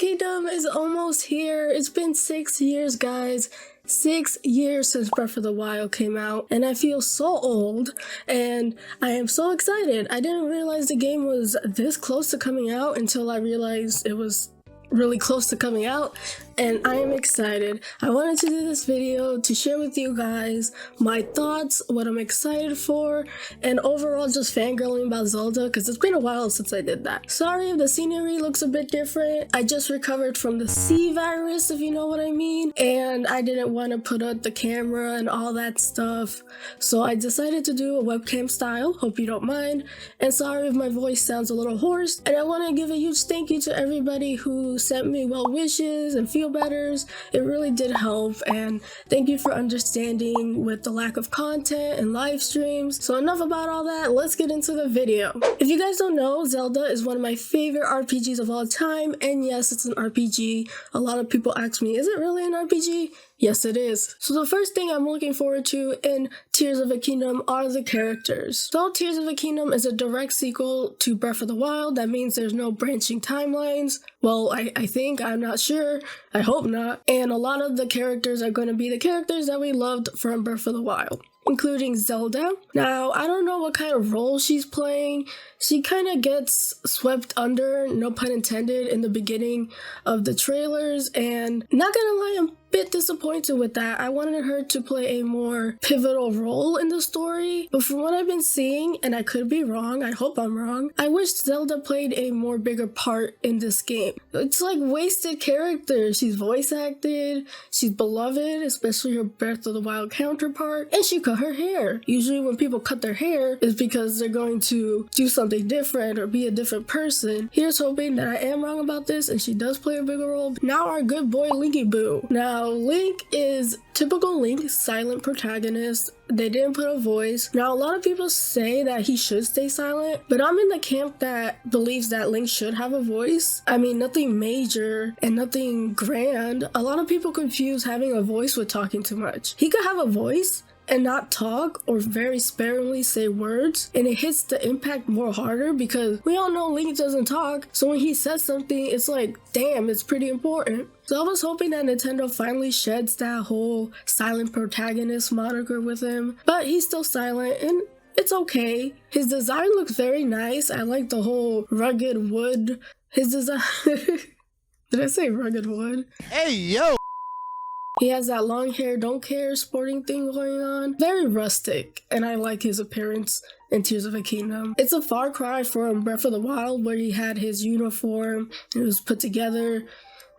Kingdom is almost here. It's been 6 years, guys. 6 years since Breath of the Wild came out, and I feel so old, and I am so excited. I didn't realize the game was this close to coming out until I realized it was really close to coming out, and I am excited. I wanted to do this video to share with you guys my thoughts, what I'm excited for, and overall just fangirling about Zelda, because it's been a while since I did that. Sorry if the scenery looks a bit different. I just recovered from the C virus, if you know what I mean, and I didn't want to put up the camera and all that stuff, so I decided to do a webcam style. Hope you don't mind, and sorry if my voice sounds a little hoarse. And I want to give a huge thank you to everybody who sent me well wishes and feel betters. It really did help, and thank you for understanding with the lack of content and live streams. So enough about all that, let's get into the video. If you guys don't know, Zelda is one of my favorite RPGs of all time, and yes, it's an RPG. A lot of people ask me, is it really an RPG? Yes, it is. So the first thing I'm looking forward to in Tears of the Kingdom are the characters. So Tears of the Kingdom is a direct sequel to Breath of the Wild. That means there's no branching timelines. Well, I think, I'm not sure. I hope not. And a lot of the characters are going to be the characters that we loved from Breath of the Wild, including Zelda. Now, I don't know what kind of role she's playing. She kind of gets swept under, no pun intended, in the beginning of the trailers, and not gonna lie, I'm a bit disappointed with that. I wanted her to play a more pivotal role in the story, but from what I've been seeing, and I could be wrong, I hope I'm wrong, I wish Zelda played a more bigger part in this game. It's like wasted character. She's voice acted, she's beloved, especially her Breath of the Wild counterpart, and she cut her hair. Usually when people cut their hair, it's because they're going to do something different or be a different person. Here's hoping that I am wrong about this and she does play a bigger role. Now our good boy Linky Boo. Now Link is typical Link, silent protagonist. They didn't put a voice. Now a lot of people say that he should stay silent, but I'm in the camp that believes that Link should have a voice. I mean, nothing major and nothing grand. A lot of people confuse having a voice with talking too much. He could have a voice and not talk or very sparingly say words, and it hits the impact more harder because we all know Link doesn't talk, so when he says something, it's like, damn, it's pretty important. So I was hoping that Nintendo finally sheds that whole silent protagonist moniker with him, but he's still silent, and it's okay. His design looks very nice. I like the whole rugged wood. His design did I say rugged wood? Hey yo! He has that long hair, don't care sporting thing going on. Very rustic, and I like his appearance in Tears of the Kingdom. It's a far cry from Breath of the Wild, where he had his uniform and it was put together.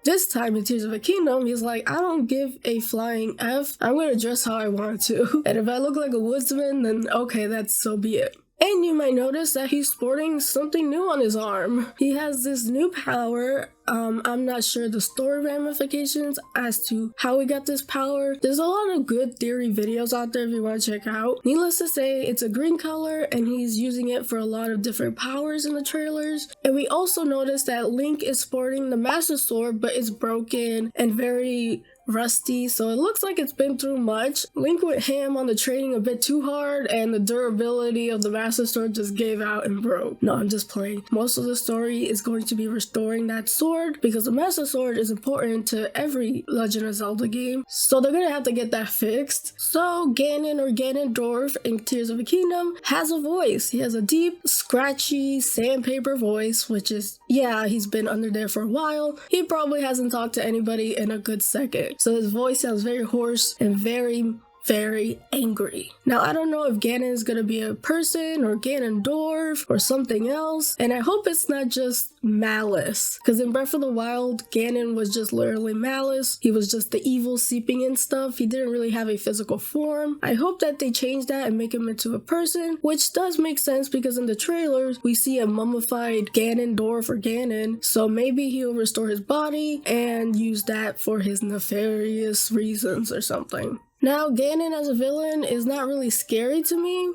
This time in Tears of the Kingdom, he's like, I don't give a flying F. I'm gonna dress how I want to. And if I look like a woodsman, then okay, that's so be it. And you might notice that he's sporting something new on his arm. He has this new power. I'm not sure the story ramifications as to how he got this power. There's a lot of good theory videos out there if you want to check out. Needless to say, it's a green color and he's using it for a lot of different powers in the trailers. And we also noticed that Link is sporting the Master Sword, but it's broken and very rusty, so it looks like it's been through much. Link went ham on the training a bit too hard, and the durability of the Master Sword just gave out and broke. No, I'm just playing. Most of the story is going to be restoring that sword, because the Master Sword is important to every Legend of Zelda game, so they're gonna have to get that fixed. So Ganon, or Ganondorf in Tears of the Kingdom, has a voice. He has a deep, scratchy, sandpaper voice, which is, yeah, he's been under there for a while. He probably hasn't talked to anybody in a good second. So his voice sounds very hoarse and very angry. Now, I don't know if Ganon is gonna be a person or Ganondorf or something else, and I hope it's not just malice, because in Breath of the Wild, Ganon was just literally malice. He was just the evil seeping in stuff. He didn't really have a physical form. I hope that they change that and make him into a person, which does make sense because in the trailers, we see a mummified Ganondorf or Ganon, so maybe he'll restore his body and use that for his nefarious reasons or something. Now, Ganon as a villain is not really scary to me.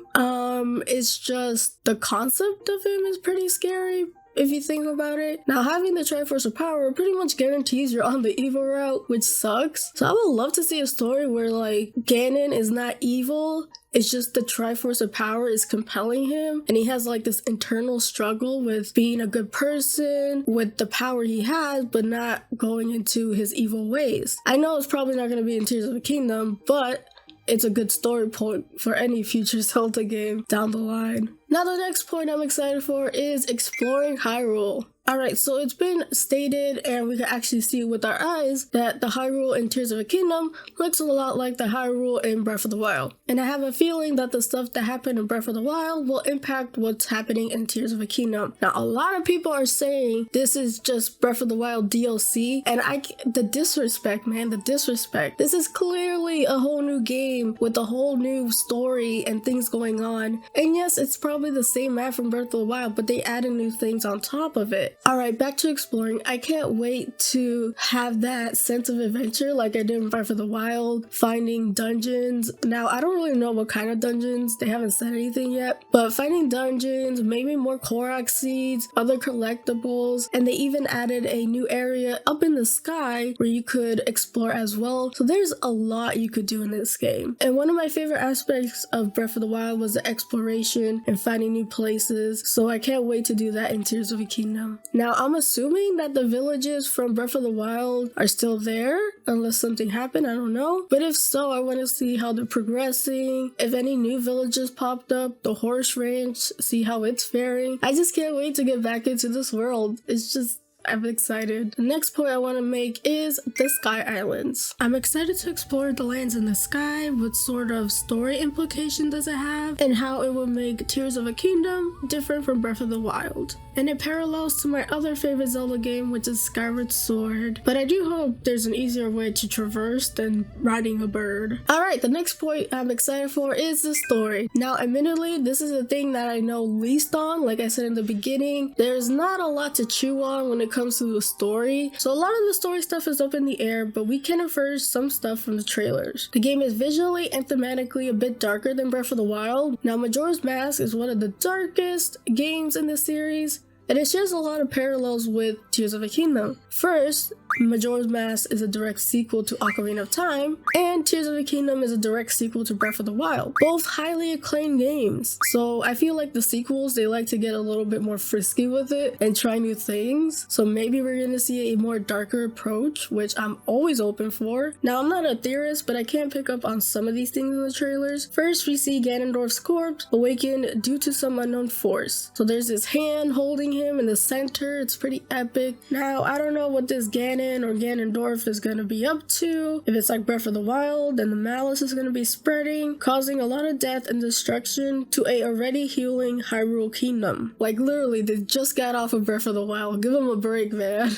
It's just the concept of him is pretty scary, if you think about it. Now, having the Triforce of Power pretty much guarantees you're on the evil route, which sucks. So I would love to see a story where like Ganon is not evil, it's just the Triforce of Power is compelling him, and he has like this internal struggle with being a good person with the power he has, but not going into his evil ways. I know it's probably not going to be in Tears of the Kingdom, but it's a good story point for any future Zelda game down the line. Now the next point I'm excited for is exploring Hyrule. Alright, so it's been stated, and we can actually see with our eyes, that the Hyrule in Tears of the Kingdom looks a lot like the Hyrule in Breath of the Wild. And I have a feeling that the stuff that happened in Breath of the Wild will impact what's happening in Tears of the Kingdom. Now, a lot of people are saying this is just Breath of the Wild DLC, and the disrespect, man, the disrespect. This is clearly a whole new game with a whole new story and things going on. And yes, it's probably the same map from Breath of the Wild, but they added new things on top of it. Alright, back to exploring. I can't wait to have that sense of adventure like I did in Breath of the Wild, finding dungeons. Now, I don't really know what kind of dungeons, they haven't said anything yet, but finding dungeons, maybe more Korok seeds, other collectibles, and they even added a new area up in the sky where you could explore as well. So there's a lot you could do in this game. And one of my favorite aspects of Breath of the Wild was the exploration and finding new places, so I can't wait to do that in Tears of the Kingdom. Now, I'm assuming that the villages from Breath of the Wild are still there, unless something happened, I don't know. But if so, I want to see how they're progressing, if any new villages popped up, the horse ranch, see how it's faring. I just can't wait to get back into this world. I'm excited. The next point I want to make is the Sky Islands. I'm excited to explore the lands in the sky. What sort of story implication does it have, and how it will make Tears of a Kingdom different from Breath of the Wild. And it parallels to my other favorite Zelda game, which is Skyward Sword. But I do hope there's an easier way to traverse than riding a bird. Alright, the next point I'm excited for is the story. Now, admittedly, this is the thing that I know least on. Like I said in the beginning, there's not a lot to chew on when it comes to the story. So a lot of the story stuff is up in the air, but we can infer some stuff from the trailers. The game is visually and thematically a bit darker than Breath of the Wild. Now, Majora's Mask is one of the darkest games in the series, and it shares a lot of parallels with Tears of the Kingdom. First, Majora's Mask is a direct sequel to Ocarina of Time, and Tears of the Kingdom is a direct sequel to Breath of the Wild. Both highly acclaimed games. So I feel like the sequels, they like to get a little bit more frisky with it and try new things. So maybe we're gonna see a more darker approach, which I'm always open for. Now, I'm not a theorist, but I can pick up on some of these things in the trailers. First, we see Ganondorf's corpse awaken due to some unknown force. So there's this hand holding him in the center. It's pretty epic. Now, I don't know what this Ganon or Ganondorf is gonna be up to. If it's like Breath of the Wild, then the malice is gonna be spreading, causing a lot of death and destruction to a already healing Hyrule Kingdom. Like literally, they just got off of Breath of the Wild. Give them a break, man.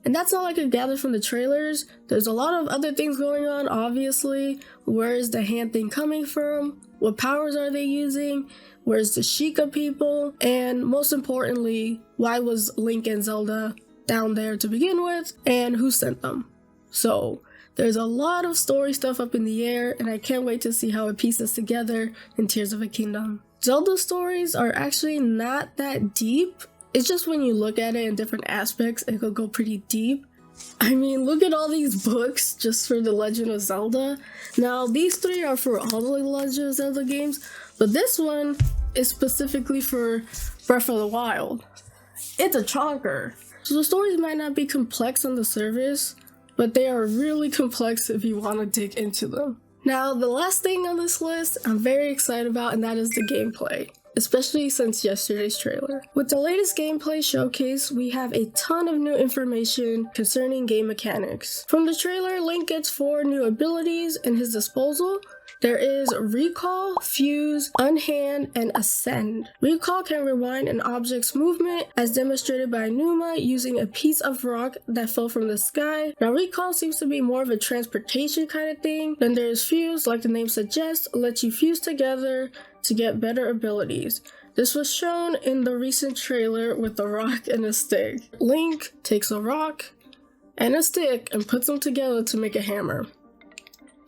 And that's all I could gather from the trailers. There's a lot of other things going on, obviously. Where is the hand thing coming from? What powers are they using? Where's the Sheikah people? And most importantly, why was Link and Zelda down there to begin with, and who sent them? So there's a lot of story stuff up in the air, and I can't wait to see how it pieces together in Tears of a Kingdom. Zelda stories are actually not that deep. It's just when you look at it in different aspects, it could go pretty deep. I mean, look at all these books just for the Legend of Zelda. Now, these three are for all the Legend of Zelda games, but this one is specifically for Breath of the Wild. It's a chonker. So the stories might not be complex on the surface, but they are really complex if you want to dig into them. Now, the last thing on this list I'm very excited about, and that is the gameplay, especially since yesterday's trailer. With the latest gameplay showcase, we have a ton of new information concerning game mechanics. From the trailer, Link gets 4 new abilities in his disposal. There is Recall, Fuse, Unhand, and Ascend. Recall can rewind an object's movement, as demonstrated by Numa using a piece of rock that fell from the sky. Now, Recall seems to be more of a transportation kind of thing. Then there is Fuse, like the name suggests, lets you fuse together to get better abilities. This was shown in the recent trailer with a rock and a stick. Link takes a rock and a stick and puts them together to make a hammer.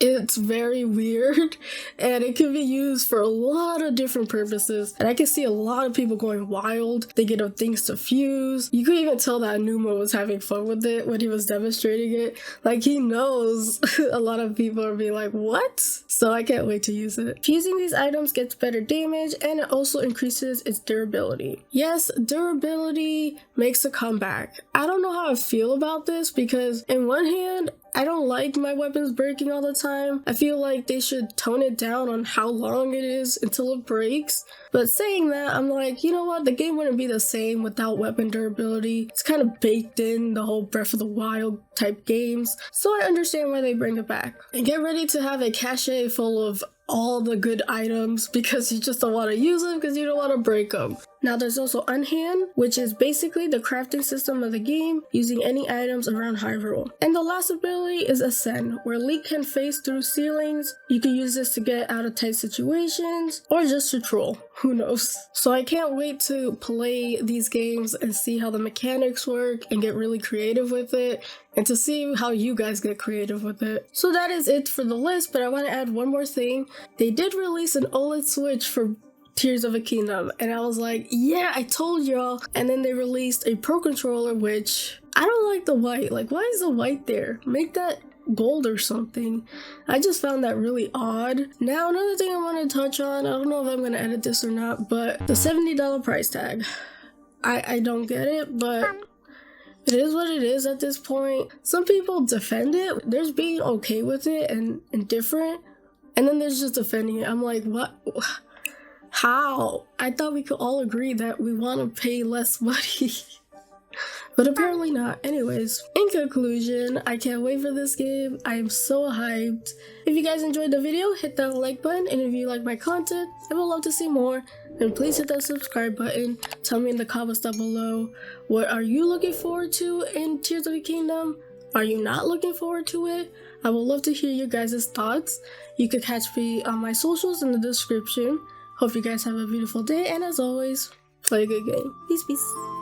It's very weird, and it can be used for a lot of different purposes, and I can see a lot of people going wild, thinking of things to fuse. You could even tell that Numa was having fun with it when he was demonstrating it. Like, he knows a lot of people are being like, what? So I can't wait to use it. Fusing these items gets better damage, and it also increases its durability. Yes, durability makes a comeback. I don't know how I feel about this, because in one hand, I don't like my weapons breaking all the time. I feel like they should tone it down on how long it is until it breaks. But saying that, I'm like, you know what? The game wouldn't be the same without weapon durability. It's kind of baked in the whole Breath of the Wild type games. So I understand why they bring it back. And get ready to have a cache full of all the good items because you just don't want to use them because you don't want to break them. Now there's also Unhand, which is basically the crafting system of the game using any items around Hyrule. And the last ability is Ascend, where Link can phase through ceilings. You can use this to get out of tight situations or just to troll, who knows. So I can't wait to play these games and see how the mechanics work and get really creative with it, and to see how you guys get creative with it. So that is it for the list, but I want to add one more thing. They did release an OLED Switch for Tears of a Kingdom, and I was like, yeah, I told y'all. And then they released a Pro Controller, which I don't like the white. Like, why is the white there? Make that gold or something. I just found that really odd. Now, another thing I want to touch on, I don't know if I'm going to edit this or not, but the $70 price tag. I don't get it, but it is what it is at this point. Some people defend it. There's being okay with it and indifferent, and then there's just defending it. I'm like, what? How? I thought we could all agree that we want to pay less money. But apparently not. Anyways, in conclusion, I can't wait for this game. I am so hyped. If you guys enjoyed the video, hit that like button, and if you like my content and would love to see more, then please hit that subscribe button. Tell me in the comments down below, what are you looking forward to in Tears of the Kingdom? Are you not looking forward to it? I would love to hear your guys' thoughts. You can catch me on my socials in the description. Hope you guys have a beautiful day, and as always, play a good game. Peace, peace.